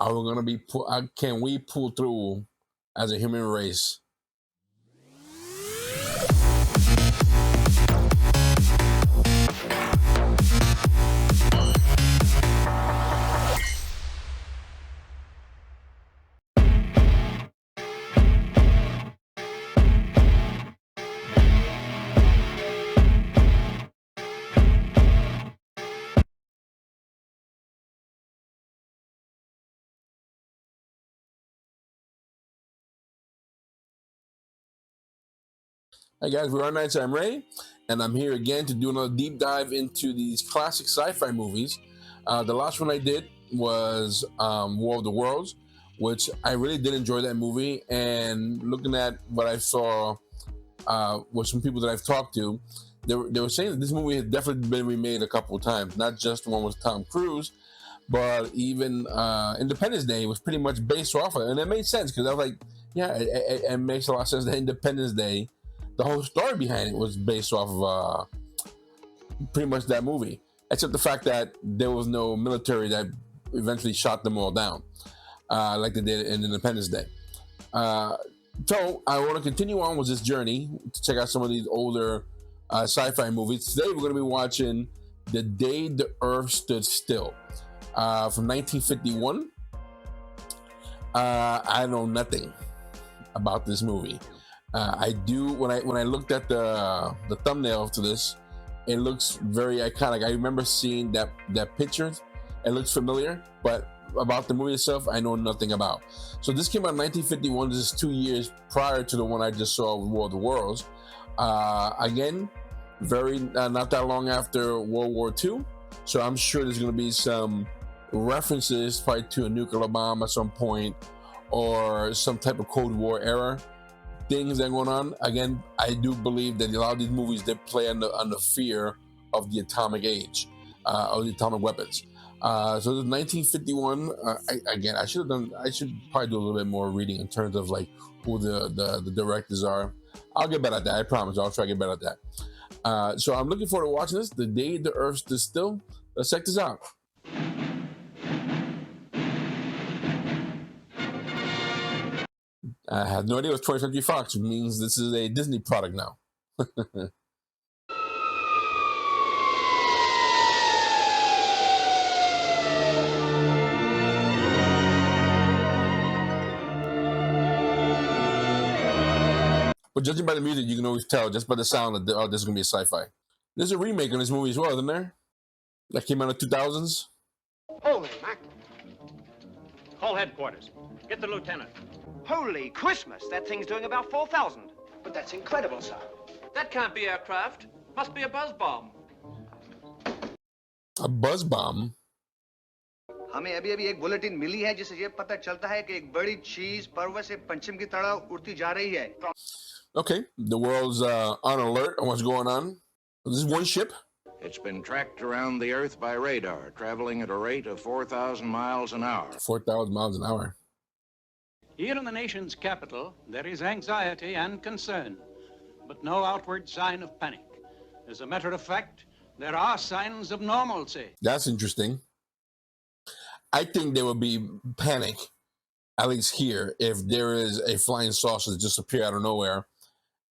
Are we gonna be? Can we pull through as a human race? Hi guys, we're on Nights. I'm Ray, and I'm here again to do another deep dive into these classic sci-fi movies. The last one I did was War of the Worlds, which I really did enjoy that movie. And looking at what I saw with some people that I've talked to, they were saying that this movie has definitely been remade a couple of times. Not just the one with Tom Cruise, but even Independence Day was pretty much based off of it, and it made sense because I was like, yeah, it makes a lot of sense that Independence Day, the whole story behind it was based off of pretty much that movie, except the fact that there was no military that eventually shot them all down, like they did in Independence Day. So I want to continue on with this journey to check out some of these older sci-fi movies. Today we're going to be watching The Day the Earth Stood Still from 1951. I know nothing about this movie. I do when I looked at the thumbnail to this, it looks very iconic. I remember seeing that picture. It looks familiar, but about the movie itself, I know nothing about. So this came out in 1951. This is 2 years prior to the one I just saw with War of the Worlds. Again, very not that long after World War II. So I'm sure there's going to be some references probably to a nuclear bomb at some point or some type of Cold War era things that are going on. Again, I do believe that a lot of these movies, they play on the fear of the atomic age, of the atomic weapons. So this is 1951. I should probably do a little bit more reading in terms of like who the directors are. I'll get better at that. I promise. I'll try to get better at that. So I'm looking forward to watching this. The Day the Earth Stood Still. Let's check this out. I have no idea what 20th Century Fox means. This is a Disney product now. But judging by the music, you can always tell just by the sound that this is going to be a sci-fi. There's a remake on this movie as well, isn't there? That came out in the 2000s. Holy Mac! Call headquarters. Get the lieutenant. Holy Christmas! That thing's doing about 4,000. But that's incredible, sir. That can't be aircraft. Must be a buzz bomb. A buzz bomb? हमें अभी-अभी एक bulletin मिली है जिससे ये पता चलता है कि एक बड़ी चीज पर्वत से पश्चिम की तरफ उड़ती जा रही है. Okay, the world's on alert on what's going on. This is one ship. It's been tracked around the Earth by radar, traveling at a rate of 4,000 miles an hour. 4,000 miles an hour. Here in the nation's capital, there is anxiety and concern, but no outward sign of panic. As a matter of fact, there are signs of normalcy. That's interesting. I think there would be panic, at least here, if there is a flying saucer that just appear out of nowhere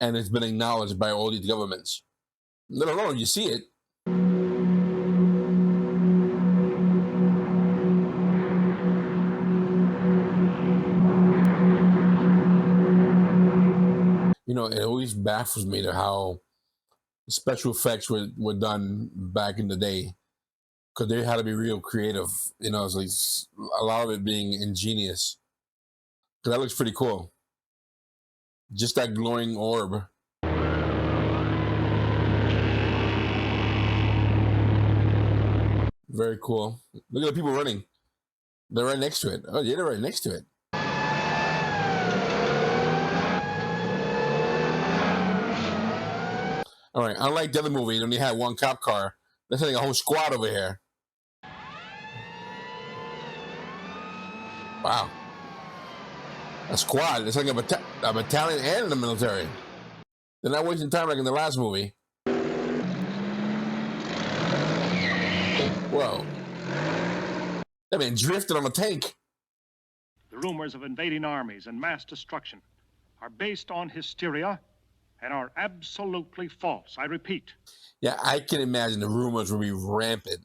and it's been acknowledged by all these governments. Let alone you see it. You know, it always baffles me to how special effects were done back in the day, because they had to be real creative. You know, it's like a lot of it being ingenious. Because that looks pretty cool. Just that glowing orb. Very cool. Look at the people running. They're right next to it. Oh, yeah, they're right next to it. All right, unlike the other movie, they only had one cop car. They're sending a whole squad over here. Wow. A squad. It's like a battalion and the military. They're not wasting time like in the last movie. Whoa. That man drifted on a tank. The rumors of invading armies and mass destruction are based on hysteria and are absolutely false. I repeat. Yeah, I can imagine the rumors will be rampant.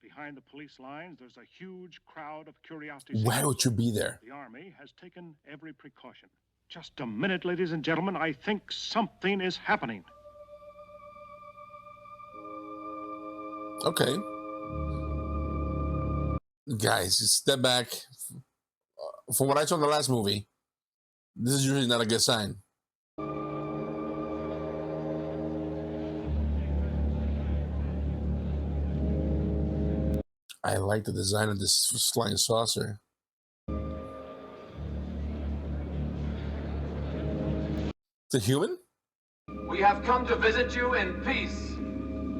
Behind the police lines, there's a huge crowd of curiosity Why seekers. would you be there? The Army has taken every precaution. Just a minute, ladies and gentlemen. I think something is happening. Okay. Guys, just step back. From what I saw in the last movie, this is usually not a good sign. I like the design of this flying saucer. It's a human? We have come to visit you in peace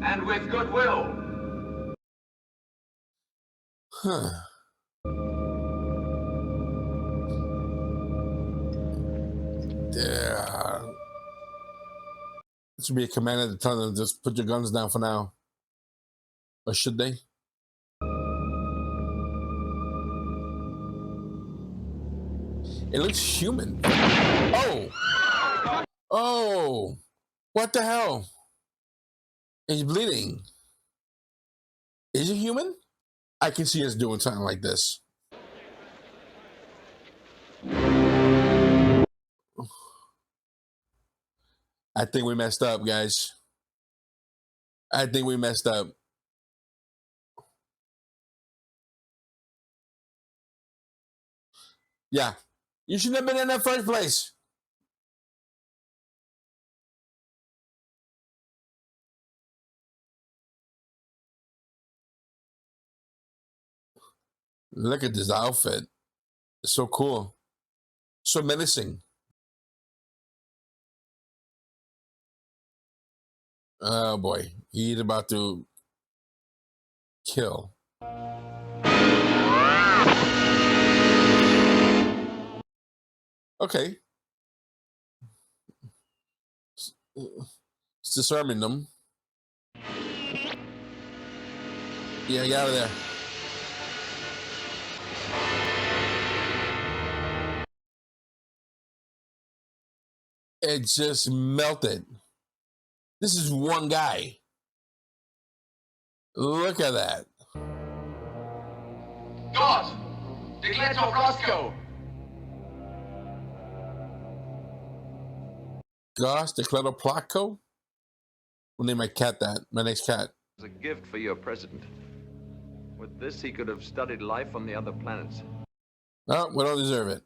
and with goodwill. Huh. Yeah. This should be a command to tell them to just put your guns down for now. Or should they? It looks human. Oh! Oh! What the hell? He's bleeding. Is he human? I can see us doing something like this. I think we messed up, guys. I think we messed up. Yeah. You shouldn't have been in the first place. Look at this outfit. It's so cool. So menacing. Oh boy. He's about to kill. Okay. It's disarming them. Yeah, get out of there. It just melted. This is one guy. Look at that. God, declare to Roscoe. Gosh, the Cleto Placo? We'll name my cat that. My next cat. It's a gift for your president. With this, he could have studied life on the other planets. Oh, we don't deserve it.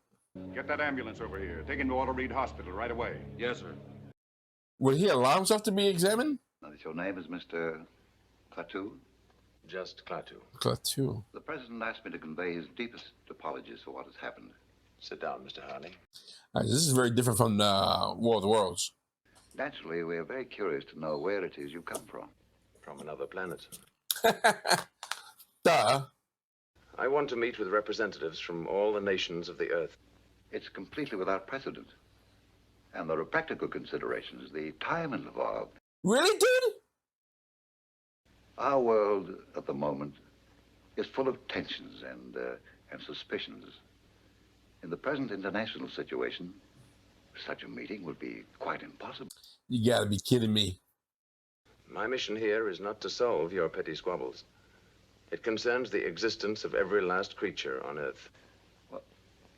Get that ambulance over here. Take him to Walter Reed Hospital right away. Yes, sir. Would he allow himself to be examined? Now that your name is Mr. Klaatu? Just Klaatu. Klaatu. The president asked me to convey his deepest apologies for what has happened. Sit down, Mr. Harley. Right, this is very different from War of the Worlds. Naturally, we are very curious to know where it is you come from. From another planet. Duh. I want to meet with representatives from all the nations of the Earth. It's completely without precedent. And there are practical considerations, the time involved. Really, dude? Our world at the moment is full of tensions and suspicions. In the present international situation, such a meeting would be quite impossible. You gotta be kidding me. My mission here is not to solve your petty squabbles. It concerns the existence of every last creature on Earth. Well,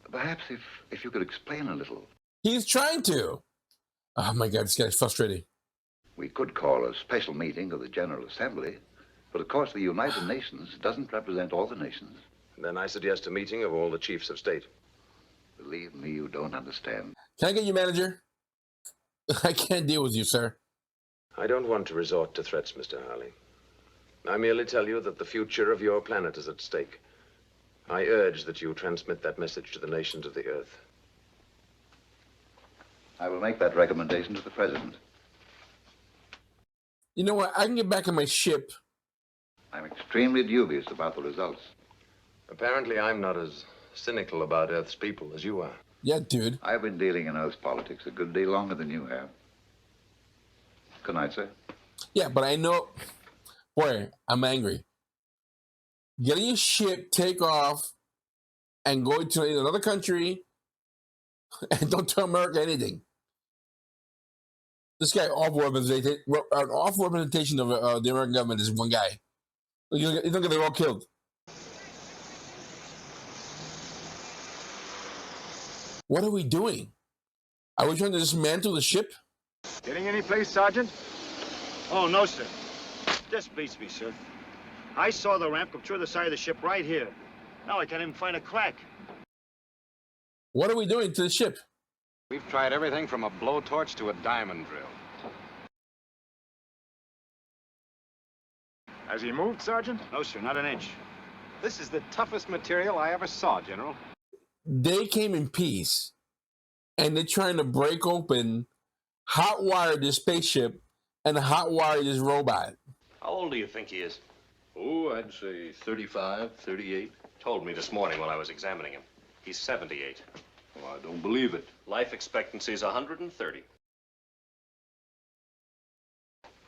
perhaps if you could explain a little. He's trying to. Oh my God, this guy's frustrating. We could call a special meeting of the General Assembly, but of course the United Nations doesn't represent all the nations. Then I suggest a meeting of all the chiefs of state. Believe me, you don't understand. Can I get you, manager? I can't deal with you, sir. I don't want to resort to threats, Mr. Harley. I merely tell you that the future of your planet is at stake. I urge that you transmit that message to the nations of the Earth. I will make that recommendation to the President. You know what? I can get back on my ship. I'm extremely dubious about the results. Apparently, I'm not as cynical about Earth's people as you are. Yeah, dude. I've been dealing in Earth politics a good deal longer than you have. Good night, sir. Yeah, but I know. Boy, I'm angry. Getting your ship, take off, and go to another country and don't tell America anything. This guy, awful representation, an awful representation of the American government is one guy. You don't get them all killed. What are we doing? Are we trying to dismantle the ship? Getting any place, Sergeant? Oh, no, sir. Just beats me, sir. I saw the ramp come through the side of the ship right here. Now I can't even find a crack. What are we doing to the ship? We've tried everything from a blowtorch to a diamond drill. Has he moved, Sergeant? No, sir, not an inch. This is the toughest material I ever saw, General. They came in peace, and they're trying to break open, hot wire this spaceship, and hot wire this robot. How old do you think he is? Oh, I'd say 35, 38. Told me this morning while I was examining him. He's 78. Well, I don't believe it. Life expectancy is 130.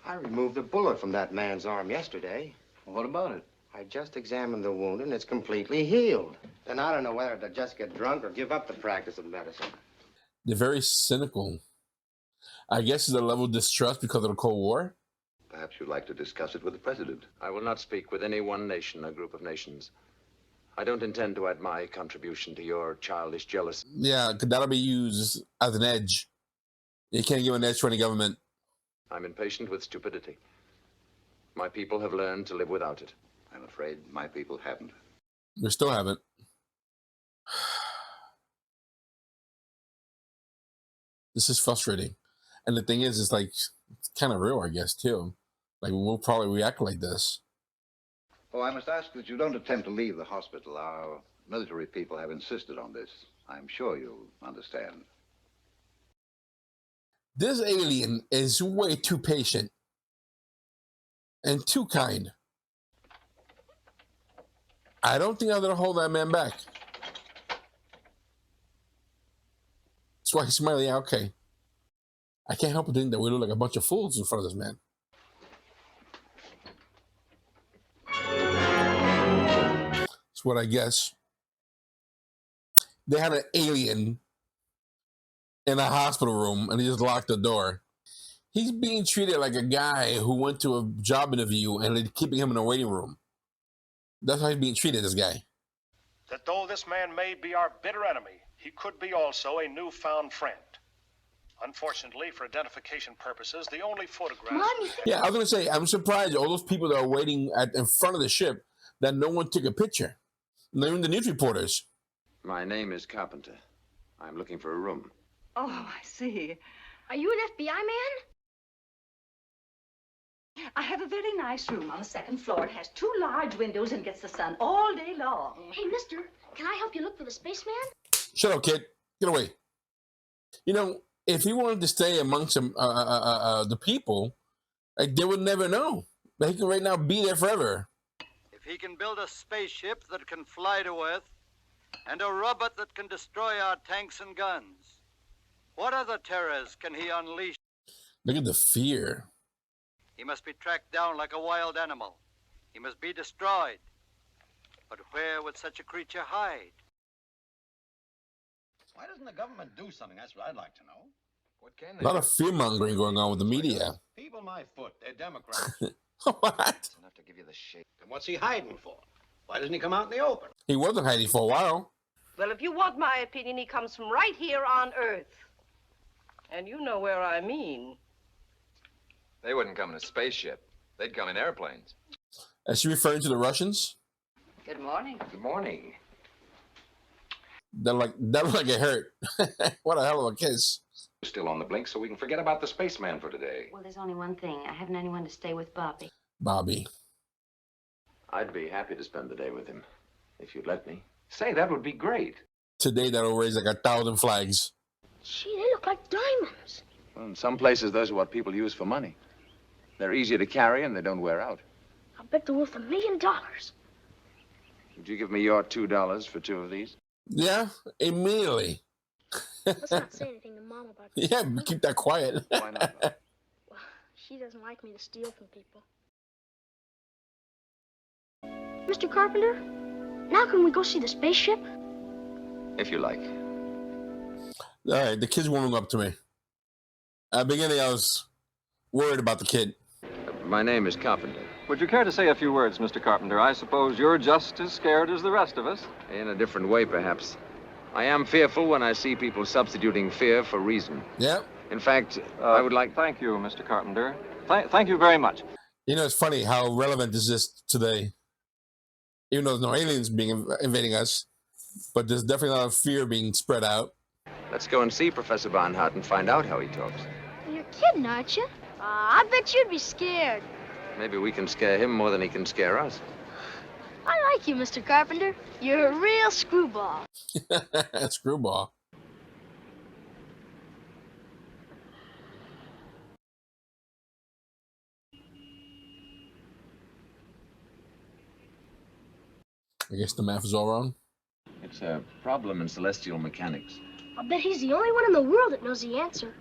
I removed a bullet from that man's arm yesterday. Well, what about it? I just examined the wound, and it's completely healed. Then I don't know whether to just get drunk or give up the practice of medicine. They're very cynical. I guess it's a level of distrust because of the Cold War. Perhaps you'd like to discuss it with the president. I will not speak with any one nation or group of nations. I don't intend to add my contribution to your childish jealousy. Yeah, because that'll be used as an edge. You can't give an edge to any government. I'm impatient with stupidity. My people have learned to live without it. I'm afraid my people haven't. We still haven't. This is frustrating. And the thing is, it's like, it's kind of real, I guess, too. Like, we'll probably react like this. Oh, I must ask that you don't attempt to leave the hospital. Our military people have insisted on this. I'm sure you'll understand. This alien is way too patient and too kind. I don't think I'm going to hold that man back. That's why he's smiling. Okay. I can't help but think that we look like a bunch of fools in front of this man. That's what I guess. They had an alien in a hospital room and he just locked the door. He's being treated like a guy who went to a job interview and they're keeping him in a waiting room. That's how he's being treated, this guy. That though this man may be our bitter enemy, he could be also a newfound friend. Unfortunately, for identification purposes, the only photographs... Yeah, I was going to say, I'm surprised all those people that are waiting in front of the ship that no one took a picture. Not even the news reporters. My name is Carpenter. I'm looking for a room. Oh, I see. Are you an FBI man? I have a very nice room on the second floor. It has 2 large windows and gets the sun all day long. Hey, mister, can I help you look for the spaceman? Shut up, kid. Get away. You know, if he wanted to stay amongst the people, like, they would never know. But he can right now be there forever. If he can build a spaceship that can fly to Earth and a robot that can destroy our tanks and guns, what other terrors can he unleash? Look at the fear. He must be tracked down like a wild animal. He must be destroyed. But where would such a creature hide? Why doesn't the government do something? That's what I'd like to know. What can they do? A lot of fear-mongering going on with the media. People my foot. They're Democrats. What? Enough to give you the shake. And what's he hiding for? Why doesn't he come out in the open? He wasn't hiding for a while. Well, if you want my opinion, he comes from right here on Earth. And you know where I mean. They wouldn't come in a spaceship. They'd come in airplanes. Is she referring to the Russians? Good morning. Good morning. That looked like it hurt. What a hell of a kiss. Still on the blink, so we can forget about the spaceman for today. Well, there's only one thing. I haven't anyone to stay with Bobby. Bobby. I'd be happy to spend the day with him, if you'd let me. Say, that would be great. Today, that'll raise like 1,000 flags. Gee, they look like diamonds. Well, in some places, those are what people use for money. They're easier to carry and they don't wear out. I'll bet they're worth $1 million. Would you give me your $2 for 2 of these? Yeah, immediately. Let's not say anything to Mom about this. Yeah, keep that quiet. Why not? Well, she doesn't like me to steal from people. Mr. Carpenter, now can we go see the spaceship? If you like. All right, the kid's warming up to me. At the beginning, I was worried about the kid. My name is Carpenter. Would you care to say a few words, Mr. Carpenter? I suppose you're just as scared as the rest of us. In a different way, perhaps. I am fearful when I see people substituting fear for reason. Yep. In fact, I would like... Thank you, Mr. Carpenter. Thank you very much. You know, it's funny how relevant is this today. Even though there's no aliens invading us, but there's definitely a lot of fear being spread out. Let's go and see Professor Barnhart and find out how he talks. You're kidding, aren't you? I bet you'd be scared. Maybe we can scare him more than he can scare us. I like you, Mr. Carpenter. You're a real screwball. Screwball. I guess the math is all wrong. It's a problem in celestial mechanics. I bet he's the only one in the world that knows the answer.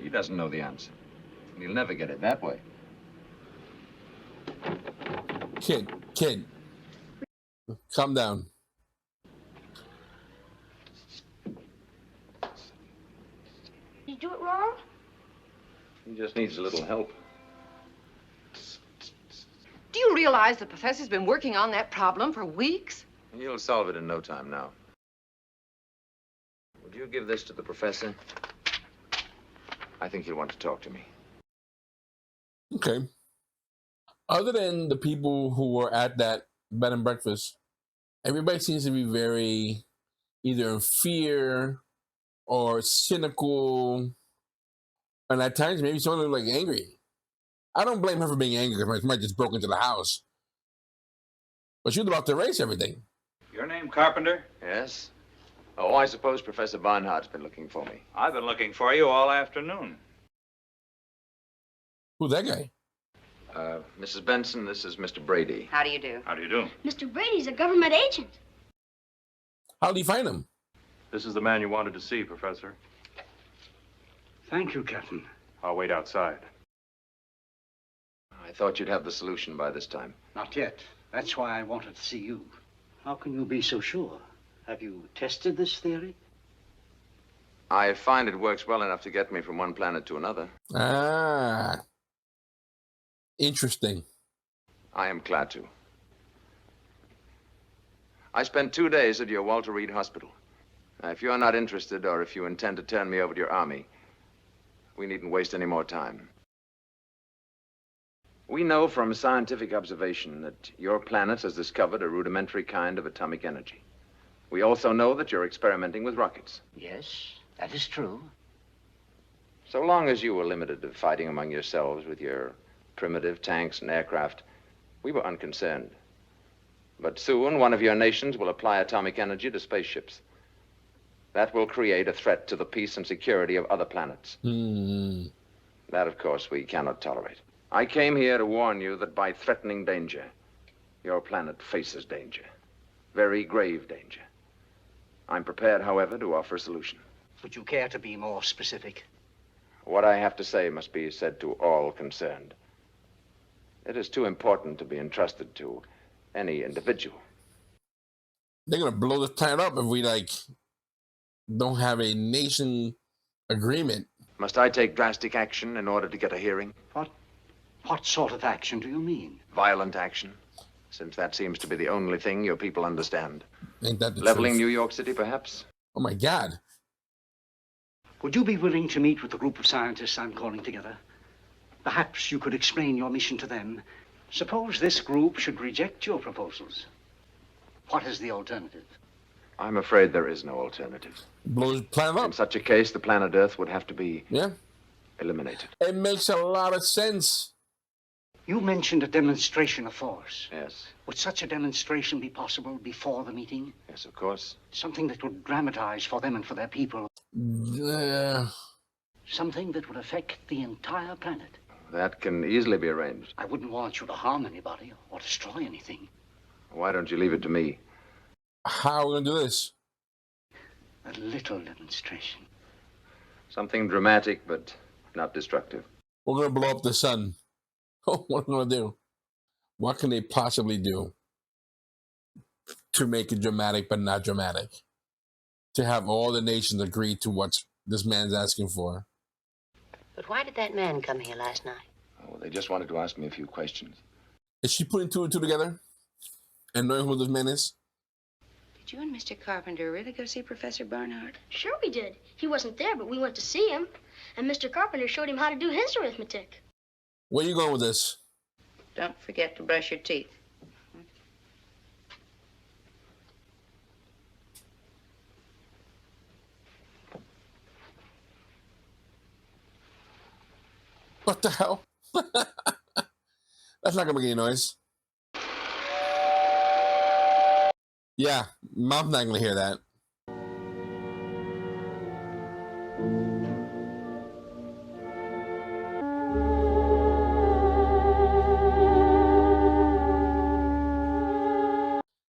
He doesn't know the answer. He'll never get it that way. Kid. Calm down. Did you do it wrong? He just needs a little help. Do you realize the professor's been working on that problem for weeks? He'll solve it in no time now. Would you give this to the professor? I think he'll want to talk to me. Okay. Other than the people who were at that bed and breakfast, everybody seems to be very either in fear or cynical, and at times maybe some of them like angry. I don't blame her for being angry because my just broke into the house, but she was about to erase everything. Your name, Carpenter? Yes? Oh, I suppose Professor Barnhart's been looking for me. I've been looking for you all afternoon. Who's that guy? Mrs. Benson, this is Mr. Brady. How do you do? How do you do? Mr. Brady's a government agent. How did you find him? This is the man you wanted to see, Professor. Thank you, Captain. I'll wait outside. I thought you'd have the solution by this time. Not yet. That's why I wanted to see you. How can you be so sure? Have you tested this theory? I find it works well enough to get me from one planet to another. Ah. Interesting. I am glad to. I spent 2 days at your Walter Reed Hospital. If you're not interested, or if you intend to turn me over to your army, we needn't waste any more time. We know from scientific observation that your planet has discovered a rudimentary kind of atomic energy. We also know that you're experimenting with rockets. Yes, that is true. So long as you were limited to fighting among yourselves with your primitive tanks and aircraft, we were unconcerned. But soon, one of your nations will apply atomic energy to spaceships. That will create a threat to the peace and security of other planets. That, of course, we cannot tolerate. I came here to warn you that by threatening danger, your planet faces danger. Very grave danger. I'm prepared, however, to offer a solution. Would you care to be more specific? What I have to say must be said to all concerned. It is too important to be entrusted to any individual. They're going to blow this planet up if we, don't have a nation agreement. Must I take drastic action in order to get a hearing? What sort of action do you mean? Violent action, since that seems to be the only thing your people understand. Ain't that the Leveling truth? New York City, perhaps? Oh, my God. Would you be willing to meet with the group of scientists I'm calling together? Perhaps you could explain your mission to them. Suppose this group should reject your proposals. What is the alternative? I'm afraid there is no alternative. Blows the planet up. In such a case, the planet Earth would have to be eliminated. It makes a lot of sense. You mentioned a demonstration of force. Yes. Would such a demonstration be possible before the meeting? Yes, of course. Something that would dramatize for them and for their people. Something that would affect the entire planet. That can easily be arranged. I wouldn't want you to harm anybody or destroy anything. Why don't you leave it to me? How are we going to do this? A little demonstration. Something dramatic, but not destructive. We're going to blow up the sun. What are we going to do? What can they possibly do to make it dramatic but not dramatic? to have all the nations agree to what this man's asking for. But why did that man come here last night? Oh, they just wanted to ask me a few questions. Is she putting two and two together and knowing who this man is? Did you and Mr. Carpenter really go see Professor Barnard? Sure we did. He wasn't there, but we went to see him. And Mr. Carpenter showed him how to do his arithmetic. Where are you going with this? Don't forget to brush your teeth. What the hell? That's not gonna make any noise. Yeah, mom's not gonna hear that.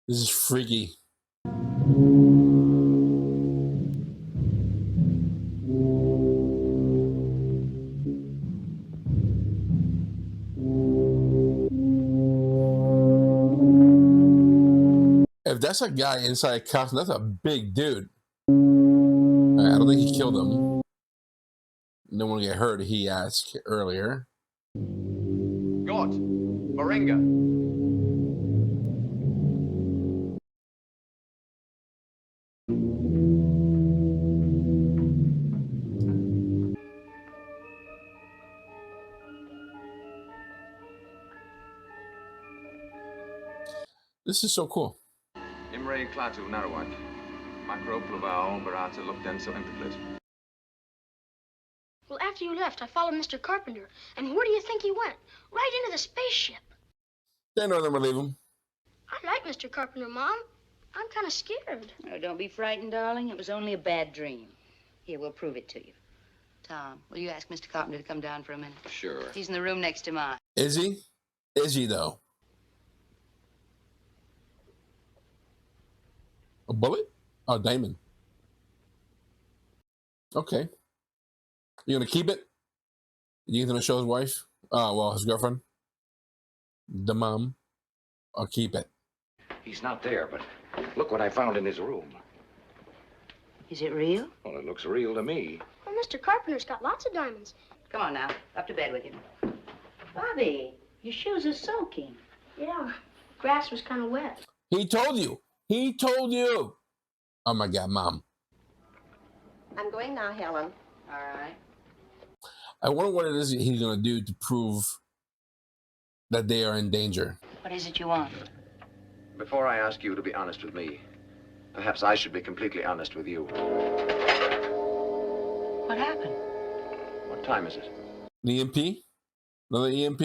This is freaky. If that's a guy inside a costume, that's a big dude. I don't think he killed him. No one get hurt, he asked earlier. Gort, Moringa. This is so cool. Imre Klatu Narawak. Macro Pluval Barata Lukdenso Implicit. Well, after you left, I followed Mr. Carpenter. And where do you think he went? Right into the spaceship. They know they're gonna leave him. I like Mr. Carpenter, Mom. I'm kind of scared. Oh, don't be frightened, darling. It was only a bad dream. Here, we'll prove it to you. Tom, will you ask Mr. Carpenter to come down for a minute? Sure. He's in the room next to mine. Is he? Is he, though? A bullet? Oh, diamond. Okay. You gonna keep it? You gonna show his wife? Well, his girlfriend? The mom? Or keep it? He's not there, but look what I found in his room. Is it real? Well, it looks real to me. Well, Mr. Carpenter's got lots of diamonds. Come on now, up to bed with you. Bobby, your shoes are soaking. Yeah, grass was kind of wet. He told you. He told you. Oh, my God, Mom. I'm going now, Helen. All right. I wonder what it is he's going to do to prove that they are in danger. What is it you want? Before I ask you to be honest with me, perhaps I should be completely honest with you. What happened? What time is it? The EMP? Another EMP?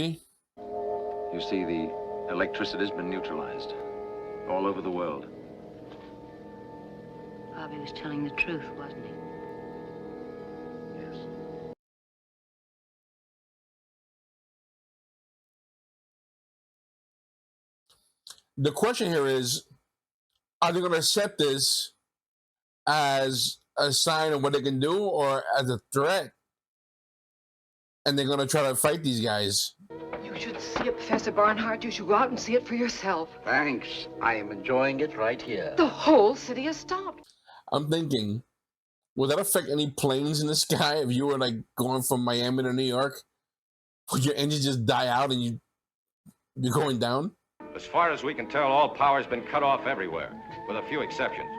You see, the electricity's been neutralized all over the world. Bobby was telling the truth, wasn't he? Yes. The question here is, are they going to accept this as a sign of what they can do or as a threat? And they're going to try to fight these guys. You should see it, Professor Barnhart. You should go out and see it for yourself. Thanks. I am enjoying it right here. The whole city has stopped. I'm thinking, would that affect any planes in the sky if you were like going from Miami to New York? Would your engine just die out and you're going down? As far as we can tell, all power's been cut off everywhere, with a few exceptions.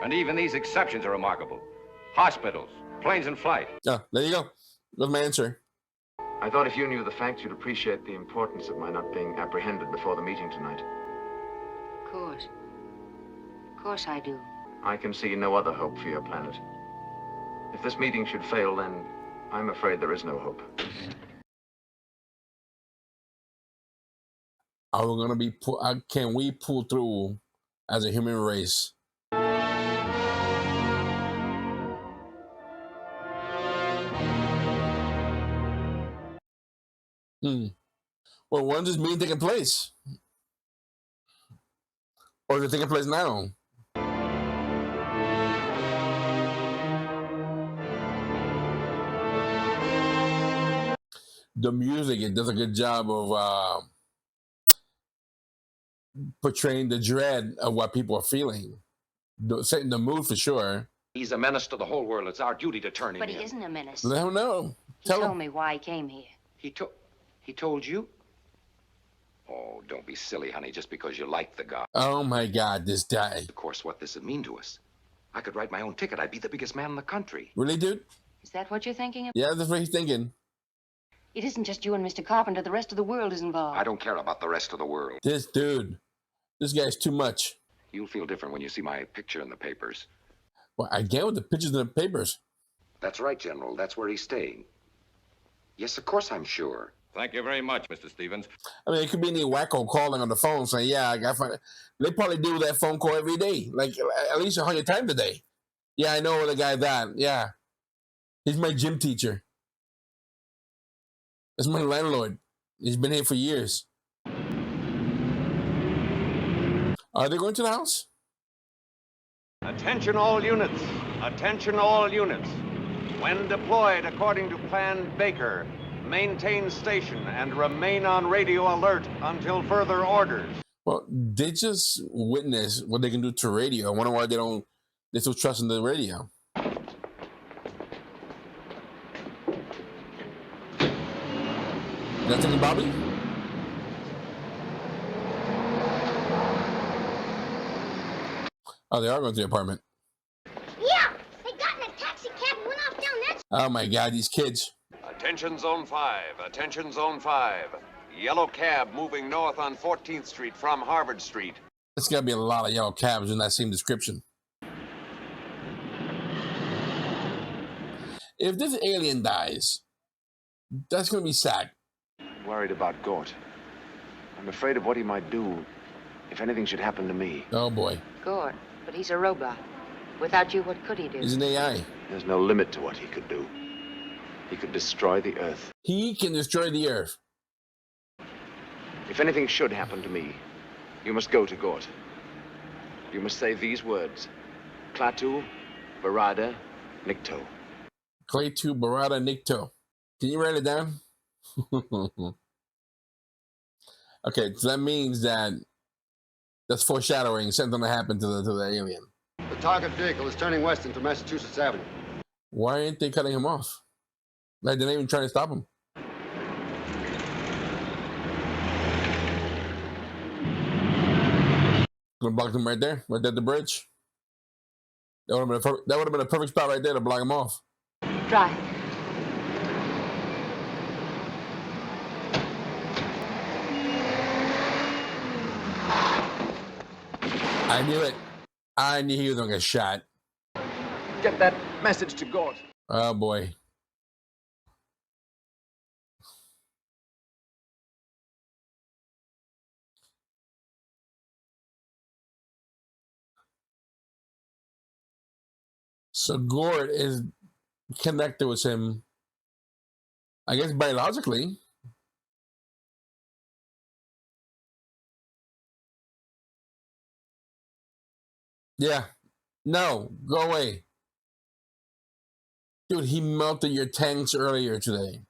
And even these exceptions are remarkable. Hospitals, planes in flight. Yeah, there you go. That's my answer. I thought if you knew the facts, you'd appreciate the importance of my not being apprehended before the meeting tonight. Of course. Of course I do. I can see no other hope for your planet. If this meeting should fail, then I'm afraid there is no hope. Are we gonna be? Can we pull through as a human race? Well, when's this meeting taking place? Or is it taking place now? The music, it does a good job of portraying the dread of what people are feeling, setting the mood for sure. He's a menace to the whole world. It's our duty to turn him But in. he isn't a menace. Let him know. He Tell told him. me why he came here. He told you? Oh, don't be silly, honey, just because you like the guy. Oh my God, this guy. Of course, what this would mean to us. I could write my own ticket. I'd be the biggest man in the country. Really, dude? Is that what you're thinking of? Yeah, that's what he's thinking. It isn't just you and Mr. Carpenter. The rest of the world is involved. I don't care about the rest of the world. This dude. This guy's too much. You'll feel different when you see my picture in the papers. Well, again with the pictures in the papers. That's right, General. That's where he's staying. Yes, of course I'm sure. Thank you very much, Mr. Stevens. I mean, it could be any wacko calling on the phone saying, yeah, I got fun. They probably do that phone call every day, like at least 100 times a day. Yeah, I know where the guy's at. Yeah. He's my gym teacher. That's my landlord. He's been here for years. Are they going to the house? Attention all units. Attention all units. When deployed according to Plan Baker, maintain station and remain on radio alert until further orders. Well, they just witnessed what they can do to radio. I wonder why they still trust in the radio. Nothing, Bobby? Oh, they are going to the apartment. Yeah, they got in a taxi cab and went off down that. Oh my God, these kids. Attention Zone 5. Attention Zone 5. Yellow cab moving north on 14th Street from Harvard Street. There's got to be a lot of yellow cabs in that same description. If this alien dies, that's going to be sad. I'm worried about Gort. I'm afraid of what he might do if anything should happen to me. Oh boy. Good, but he's a robot. Without you, what could he do? He's an AI. There's no limit to what he could do. He could destroy the Earth. He can destroy the Earth. If anything should happen to me, you must go to Gort. You must say these words. Klaatu, Barada, Nikto. Klaatu, Barada, Nikto. Can you write it down? Okay, so that means that's foreshadowing something to happen to the alien. The target vehicle is turning west into Massachusetts Avenue. Why ain't they cutting him off? Like, they're not even trying to stop him. Gonna block them right there at the bridge. That would have been a perfect spot right there to block him off. Drive. I knew it. I knew he was gonna get shot. Get that message to Gort. Oh boy. So Gort is connected with him, I guess biologically. Yeah. No, go away. Dude, he melted your tanks earlier today.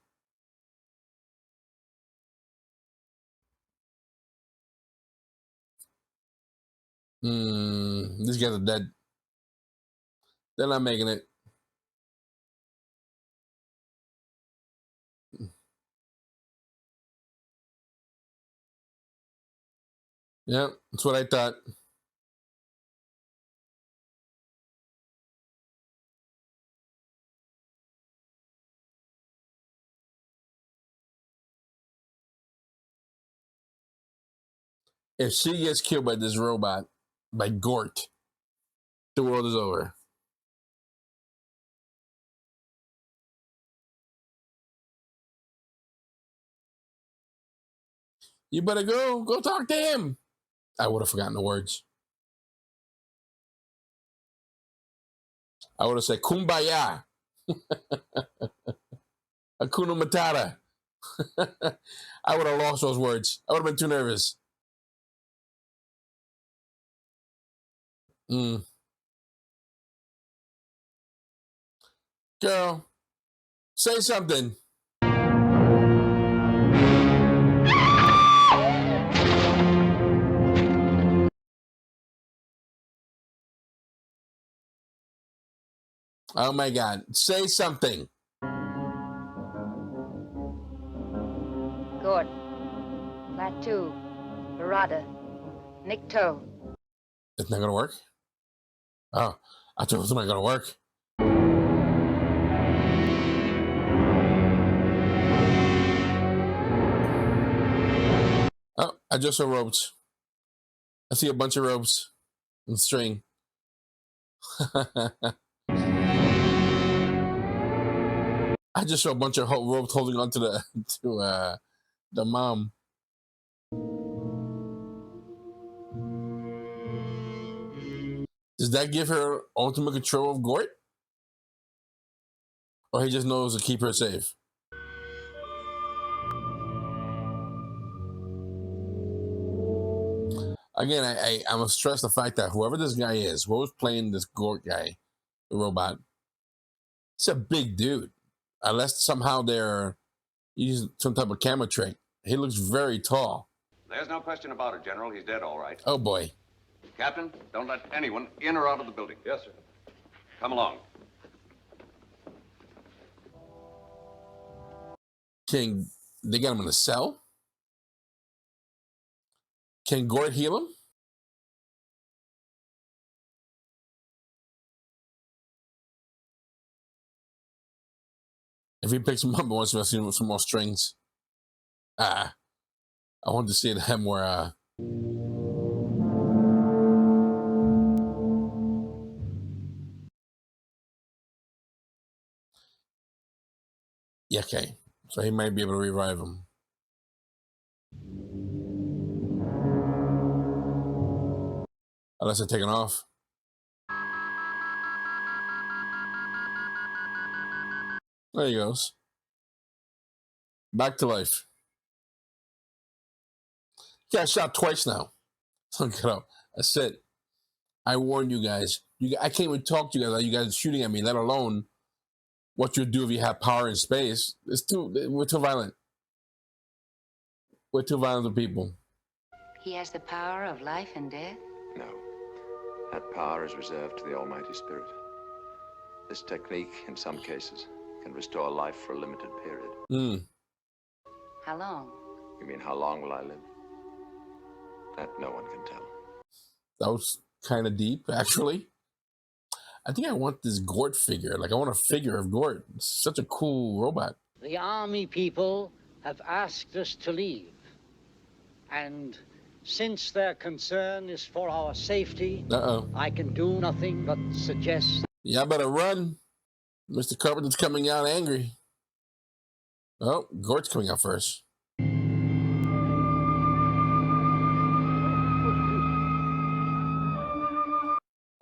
These guys are dead. They're not making it. Yeah, that's what I thought. If she gets killed by this robot, by Gort, the world is over. You better go talk to him. I would have forgotten the words. I would have said kumbaya. Hakuna Matata. I would have lost those words. I would have been too nervous. Girl, say something. Oh my God. Say something. Gord. Latu. Barada. Nikto. It's not going to work? Oh, I thought it was not going to work. Oh, I just saw ropes. I see a bunch of ropes and string. I just saw a bunch of ropes holding on to the mom. Does that give her ultimate control of Gort? Or he just knows to keep her safe? Again, I'm gonna stress the fact that whoever this guy is, whoever's playing this Gort guy, the robot, it's a big dude. Unless somehow they're using some type of camera trick. He looks very tall. There's no question about it, General. He's dead, all right. Oh, boy. Captain, don't let anyone in or out of the building. Yes, sir. Come along. Can they got him in a cell? Can Gort heal him? If he picks him up, I want to see some more strings. I want to see him where yeah, okay. So he might be able to revive him. Unless they're taken off. There he goes. Back to life. He got shot twice now. Look it up. That's it. I warned you guys. I can't even talk to you guys. You guys are shooting at me, let alone what you'll do if you have power in space. We're too violent. We're too violent to people. He has the power of life and death? No. That power is reserved to the Almighty Spirit. This technique, in some cases, can restore life for a limited period. How long? You mean how long will I live? That no one can tell. That was kind of deep, actually. I think I want this Gort figure. Like, I want a figure of Gort. It's such a cool robot. The army people have asked us to leave. And since their concern is for our safety, I can do nothing but suggest... Y'all better run. Mr. Carpenter's coming out angry. Oh, Gort's coming out first.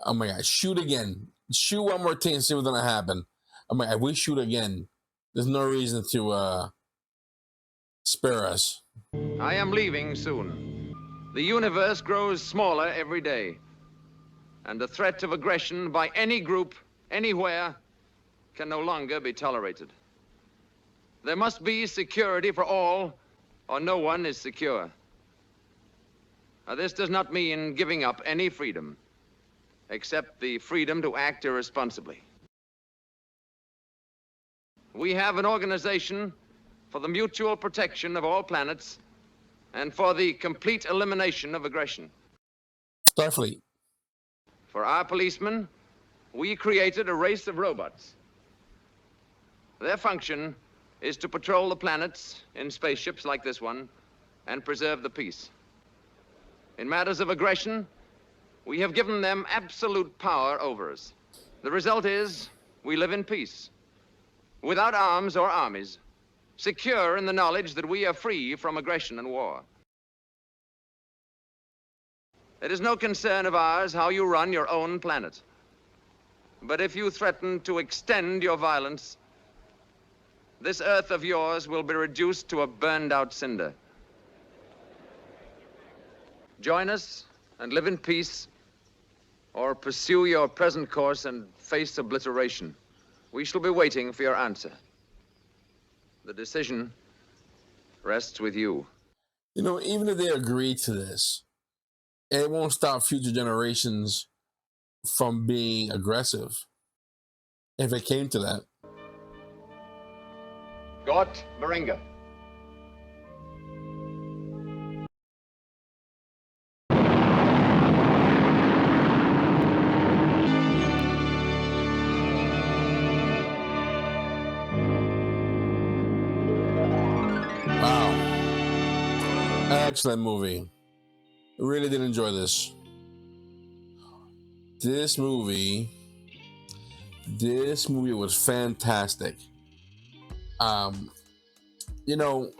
Oh my God, shoot again. Shoot one more thing and see what's gonna happen. Oh my God, we shoot again. There's no reason to spare us. I am leaving soon. The universe grows smaller every day. And the threat of aggression by any group, anywhere, can no longer be tolerated. There must be security for all, or no one is secure. Now, this does not mean giving up any freedom, except the freedom to act irresponsibly. We have an organization for the mutual protection of all planets and for the complete elimination of aggression. Starfleet. For our policemen, we created a race of robots. Their function is to patrol the planets in spaceships like this one and preserve the peace. In matters of aggression, we have given them absolute power over us. The result is we live in peace, without arms or armies, secure in the knowledge that we are free from aggression and war. It is no concern of ours how you run your own planet. But if you threaten to extend your violence, this Earth of yours will be reduced to a burned-out cinder. Join us and live in peace, or pursue your present course and face obliteration. We shall be waiting for your answer. The decision rests with you. You know, even if they agree to this, it won't stop future generations from being aggressive. if it came to that. Gort, Moringa. Wow. Excellent movie. Really did enjoy this. This movie was fantastic. You know,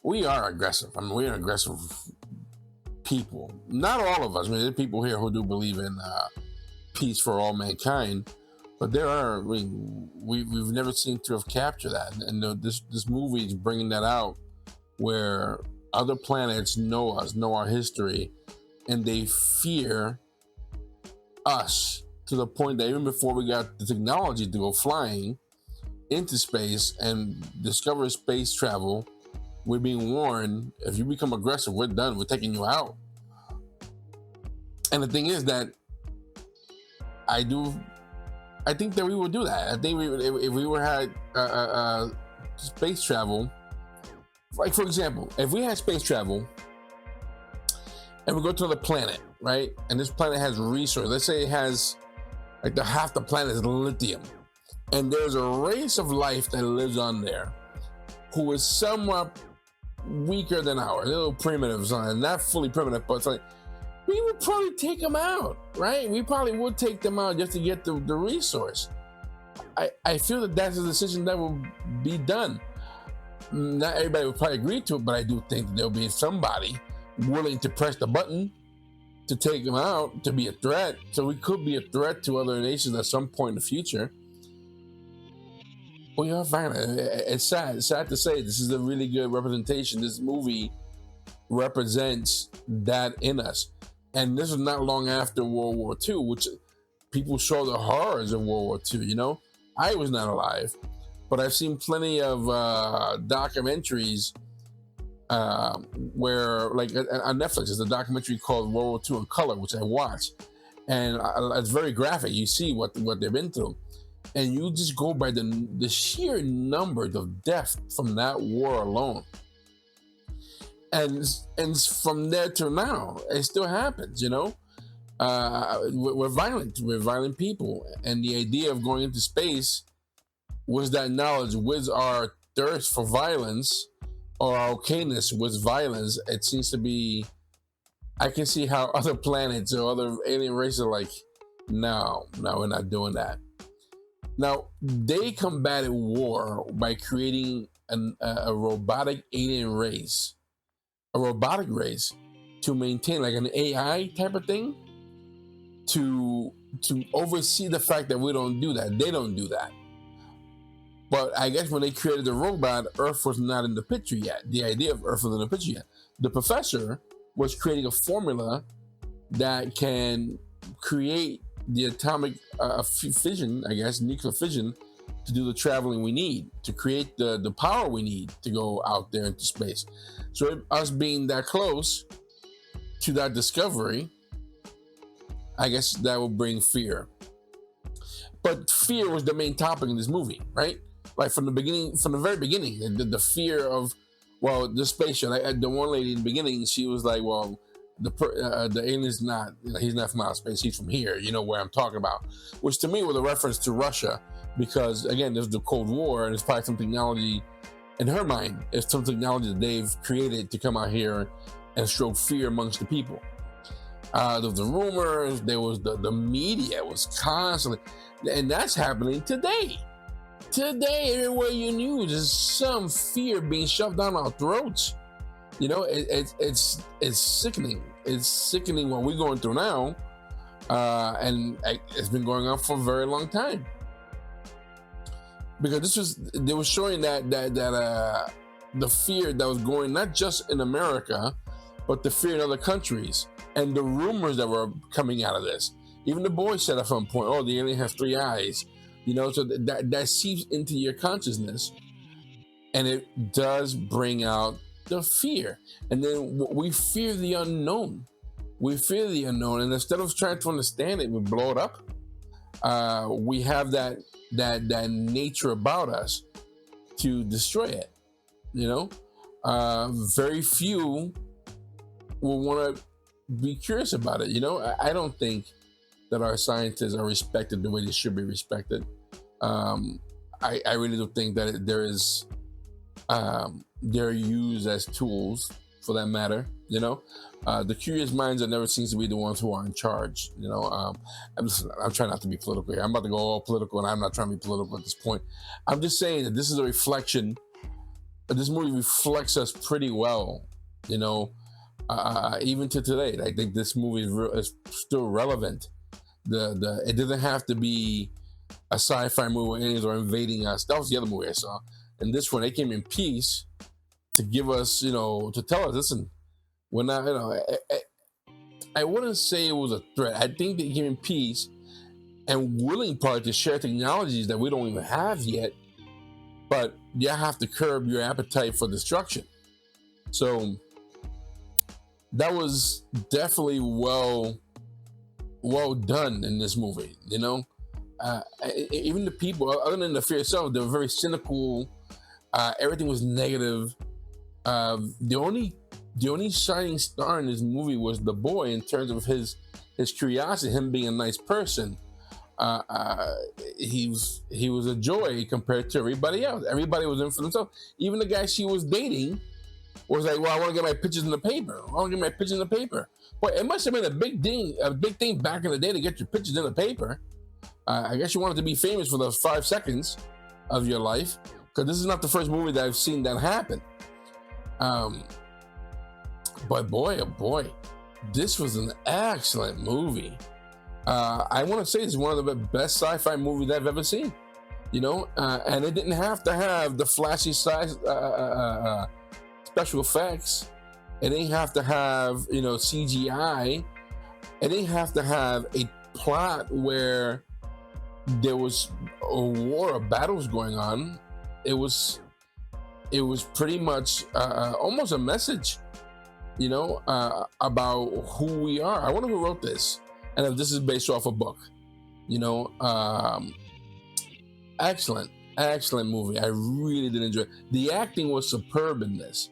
we are aggressive. I mean, we're aggressive people. Not all of us. I mean, there are people here who do believe in peace for all mankind, but there are. I mean, we've never seemed to have captured that, and this movie is bringing that out, where other planets know us, know our history, and they fear us to the point that even before we got the technology to go flying into space and discover space travel, we're being warned, if you become aggressive, we're done, we're taking you out. And the thing is that I think that we would do that. I think if we had space travel, like for example, if we had space travel and we go to another planet, right? And this planet has resources. Let's say it has like half the planet is lithium, and there's a race of life that lives on there who is somewhat weaker than ours, a little primitive, not fully primitive, but it's like we would probably take them out, right? We probably would take them out just to get the resource. I feel that that's a decision that will be done. Not everybody would probably agree to it, but I do think there'll be somebody willing to press the button to take them out, to be a threat. So we could be a threat to other nations at some point in the future. We are violent. It's sad. It's sad to say this is a really good representation. This movie represents that in us. And this was not long after World War II, which people saw the horrors of World War II, you know? I was not alive, but I've seen plenty of documentaries where, like on Netflix, there's a documentary called World War II in Color, which I watched. And it's very graphic. You see what they've been through. And you just go by the sheer numbers of death from that war alone. And from there to now, it still happens, you know? We're violent. We're violent people. And the idea of going into space was that knowledge with our thirst for violence or our okayness with violence. It seems to be, I can see how other planets or other alien races are like, no, we're not doing that. Now, they combated war by creating a robotic alien race, a robotic race to maintain like an AI type of thing to oversee the fact that we don't do that. They don't do that. But I guess when they created the robot, Earth was not in the picture yet. The idea of Earth was in the picture yet. The professor was creating a formula that can create the atomic fission, I guess, nuclear fission, to do the traveling we need, to create the power we need to go out there into space. So us being that close to that discovery, I guess that will bring fear. But fear was the main topic in this movie, right? Like from the beginning, from the very beginning, the fear of, well, the spaceship. The one lady in the beginning, she was like, well, the alien's not, he's not from outer space, he's from here, you know where I'm talking about, which to me was a reference to Russia, because again, there's the Cold War, and it's probably some technology in her mind, it's some technology that they've created to come out here and stroke fear amongst the people. There was the rumors, there was the media was constantly, and that's happening today. Today, everywhere you knew, there's some fear being shoved down our throats. You know, it's sickening. It's sickening what we're going through now, and it's been going on for a very long time. Because they were showing that the fear that was going not just in America, but the fear in other countries, and the rumors that were coming out of this. Even the boy said at some point, "Oh, the alien has 3 eyes," you know. So that seeps into your consciousness, and it does bring out the fear. And then we fear the unknown. We fear the unknown, and instead of trying to understand it, we blow it up. we have that nature about us to destroy it. Very few will want to be curious about it. I don't think that our scientists are respected the way they should be respected. I really do think that they're used as tools, for that matter. The curious minds are never seems to be the ones who are in charge. I'm trying not to be political here. I'm about to go all political, and I'm not trying to be political at this point. I'm just saying that this is a reflection. This movie reflects us pretty well, even to today. I think this movie is still relevant. It doesn't have to be a sci-fi movie where aliens are invading us. That was the other movie I saw. And this one, they came in peace to give us, to tell us, listen, we're not, I wouldn't say it was a threat. I think they came in peace and willing part to share technologies that we don't even have yet, but you have to curb your appetite for destruction. So that was definitely well done in this movie. Even the people, other than the fear itself, they were very cynical. Everything was negative. The only shining star in this movie was the boy, in terms of his curiosity, him being a nice person. He was a joy compared to everybody else. Everybody was in for themselves. Even the guy she was dating was like, well, I want to get my pictures in the paper. Boy, it must have been a big thing back in the day to get your pictures in the paper. I guess you wanted to be famous for those 5 seconds of your life, because this is not the first movie that I've seen that happen. But boy, oh boy, this was an excellent movie. I want to say it's one of the best sci-fi movies I've ever seen. And it didn't have to have the flashy special effects. It didn't have to have CGI. It didn't have to have a plot where there was a war or battles going on. It was pretty much almost a message, about who we are. I wonder who wrote this, and if this is based off a book. Excellent movie. I really did enjoy it. The acting was superb in this.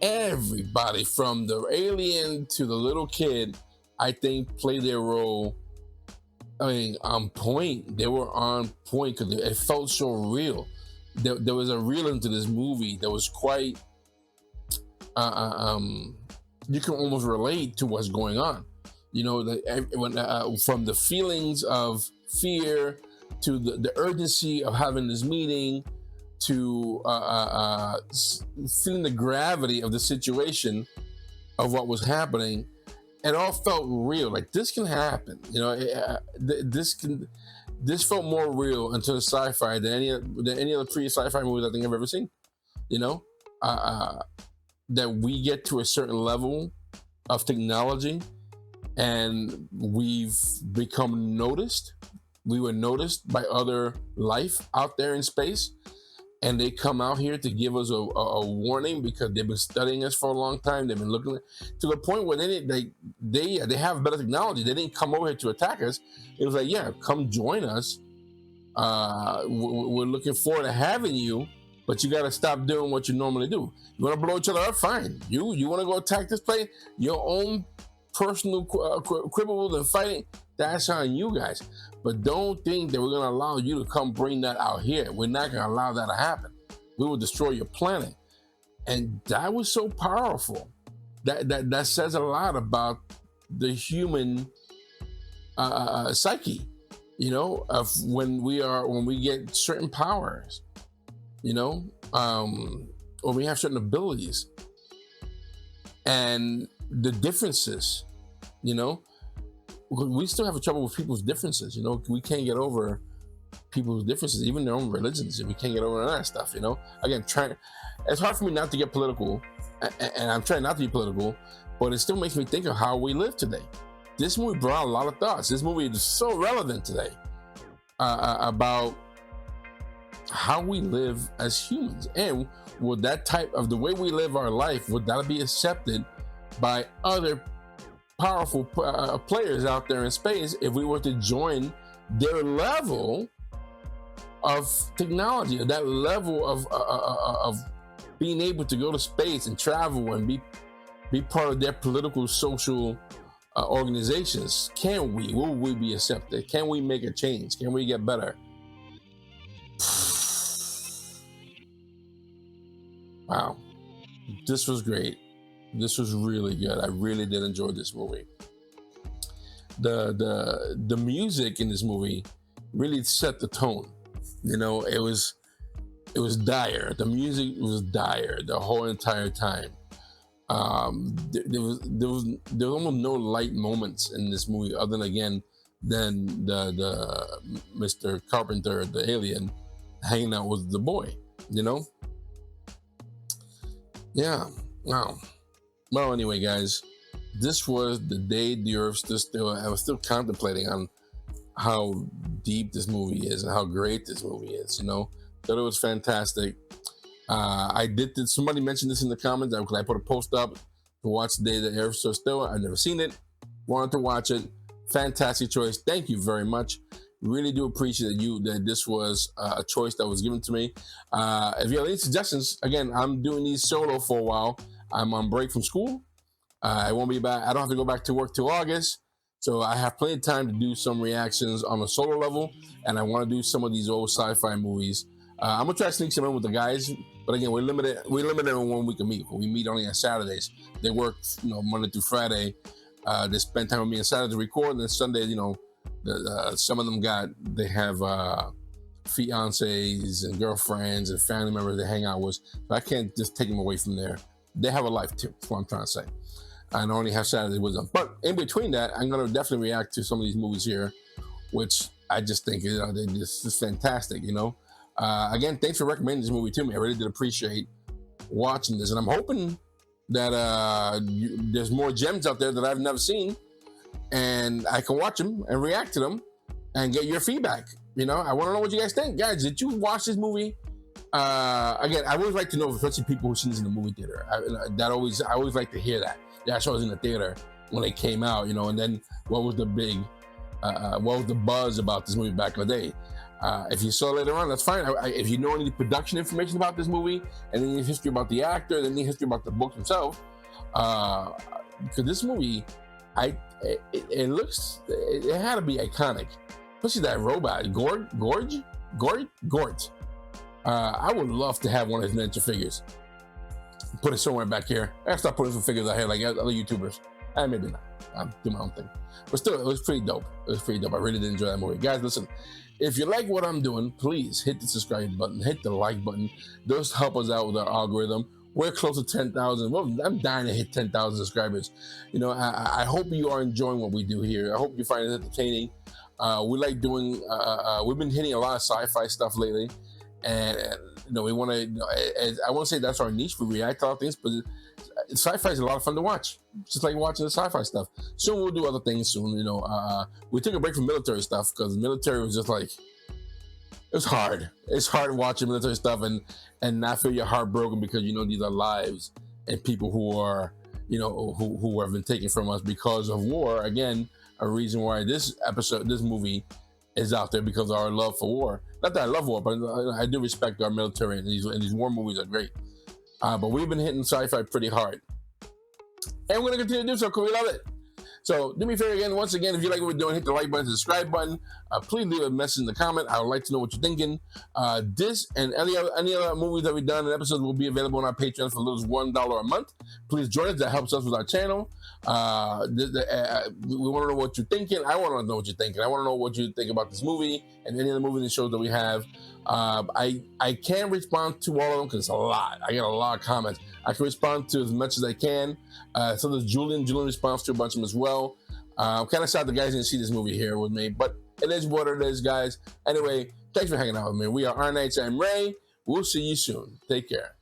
Everybody from the alien to the little kid, I think, played their role. On point. They were on point because it felt so real. There was a realism to this movie that was quite. You can almost relate to what's going on. From the feelings of fear to the urgency of having this meeting, to feeling the gravity of the situation of what was happening. It all felt real. Like, this can happen. This felt more real into the sci-fi than any other pre-sci-fi movies I think I've ever seen. That we get to a certain level of technology and we've become noticed. We were noticed by other life out there in space, and they come out here to give us a warning because they've been studying us for a long time. They've been looking to the point where they have better technology. They didn't come over here to attack us. It was like, yeah, come join us. We're looking forward to having you, but you got to stop doing what you normally do. You want to blow each other up? Fine. You want to go attack this place? Your own personal quibbles and fighting, that's on you guys. But don't think that we're going to allow you to come bring that out here. We're not going to allow that to happen. We will destroy your planet. And that was so powerful. That says a lot about the human psyche, of when we get certain powers, or we have certain abilities, and the differences, we still have trouble with people's differences. We can't get over people's differences, even their own religions. We can't get over that stuff. Again, it's hard for me not to get political, and I'm trying not to be political, but it still makes me think of how we live today. This movie brought a lot of thoughts. This movie is so relevant today about how we live as humans, and would that type of the way we live our life, would that be accepted by other powerful players out there in space if we were to join their level of technology, that level of being able to go to space and travel and be part of their political, social organizations. Can we? Will we be accepted? Can we make a change? Can we get better? Wow, this was great. This was really good. I really did enjoy this movie. The music in this movie really set the tone. You know, it was dire. The music was dire the whole entire time. There was almost no light moments in this movie, other than the Mr. Carpenter, the alien, hanging out with the boy. You know. Yeah. Wow. Well, anyway, guys, this was the day the Earth stood still. I was still contemplating on how deep this movie is and how great this movie is. You know, thought it was fantastic. Somebody mentioned this in the comments. I put a post up to watch the day the Earth stood still. I've never seen it. Wanted to watch it. Fantastic choice. Thank you very much. Really do appreciate that this was a choice that was given to me. If you have any suggestions, again, I'm doing these solo for a while. I'm on break from school. I won't be back. I don't have to go back to work till August. So I have plenty of time to do some reactions on a solo level. And I want to do some of these old sci-fi movies. I'm going to try to sneak some in with the guys. But again, we're limited on 1 week a week. We meet only on Saturdays. They work, Monday through Friday. They spend time with me on Saturday to record. And then Sunday, some of them they have fiancés and girlfriends and family members they hang out with. So I can't just take them away from there. They have a life too. That's what I'm trying to say. I only have Saturdays with them. But in between that, I'm going to definitely react to some of these movies here, which I just think they're just fantastic, Again, thanks for recommending this movie to me. I really did appreciate watching this. And I'm hoping that there's more gems out there that I've never seen. And I can watch them and react to them and get your feedback. I want to know what you guys think. Guys, did you watch this movie? Again, I always like to know, especially people who've seen this in the movie theater. I always like to hear that. Yeah, I saw it in the theater when it came out, and then what was the buzz about this movie back in the day? If you saw it later on, that's fine. If you know any production information about this movie, and any history about the actor, and any history about the book himself, because this movie, it had to be iconic, especially that robot, Gort. I would love to have one of his miniature figures. Put it somewhere back here. I start putting some figures out here like other YouTubers. Maybe not. I'm doing my own thing. But still, it was pretty dope. I really did enjoy that movie. Guys, listen, if you like what I'm doing, please hit the subscribe button, hit the like button. Those help us out with our algorithm. We're close to 10,000. Well, I'm dying to hit 10,000 subscribers. I hope you are enjoying what we do here. I hope you find it entertaining. We like doing, we've been hitting a lot of sci-fi stuff lately. And we want to. I won't say that's our niche. We react to all things, but sci-fi is a lot of fun to watch. Just like watching the sci-fi stuff. Soon we'll do other things. Soon, we took a break from military stuff because military was just like it's hard. It's hard watching military stuff and not feel your heart broken because these are lives and people who are who have been taken from us because of war. Again, a reason why this movie is out there because of our love for war. Not that I love war, but I do respect our military, and these war movies are great. But we've been hitting sci-fi pretty hard. And we're going to continue to do so because we love it. So do me a favor again, once again, if you like what we're doing, hit the like button, the subscribe button. Please leave a message in the comment. I would like to know what you're thinking. This and any other movies that we've done and episodes will be available on our Patreon for as little as $1 a month. Please join us. That helps us with our channel. We want to know what you're thinking. I want to know what you're thinking. I want to know what you think about this movie and any other movies and shows that we have. I can't respond to all of them because it's a lot. I get a lot of comments. I can respond to as much as I can. So there's Julian. Julian responds to a bunch of them as well. I'm kind of sad the guys didn't see this movie here with me, but it is what it is, guys. Anyway, thanks for hanging out with me. We are Our Knights. I'm Ray. We'll see you soon. Take care.